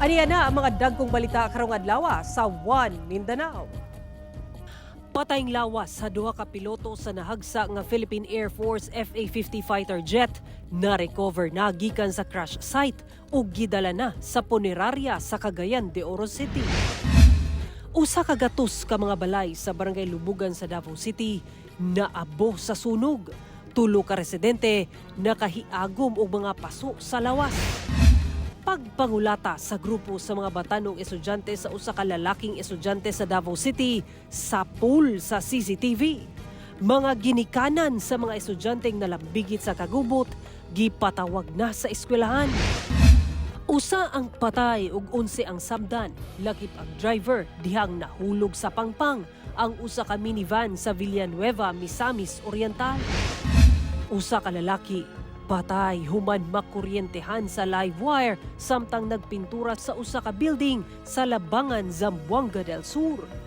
Aniya na ang mga dagkong balita karong adlaw sa One Mindanao. Patayng lawas sa duha ka piloto sa nahagsa nga Philippine Air Force FA-50 fighter jet na recover na gikan sa crash site ug gidala na sa punerarya sa Cagayan de Oro City. Usa ka gatos ka mga balay sa barangay Lubugan sa Davao City naabo sa sunog. Tulo ka residente nakahiagom og mga paso sa lawas. Pagpangulata sa grupo sa mga batanong estudyante sa usa ka lalaking estudyante sa Davao City sa pool sa CCTV. Mga ginikanan sa mga estudyanteng nalambigit sa kagubot, gipatawag na sa eskwelahan. Usa ang patay ug 11 ang sabdan, lakip ang driver dihang nahulog sa pangpang ang usa ka minivan sa Villanueva, Misamis Oriental. Usa ka lalaki patay human makuryentehan sa live wire samtang nagpintura sa usa ka building sa Labangan, Zamboanga del Sur.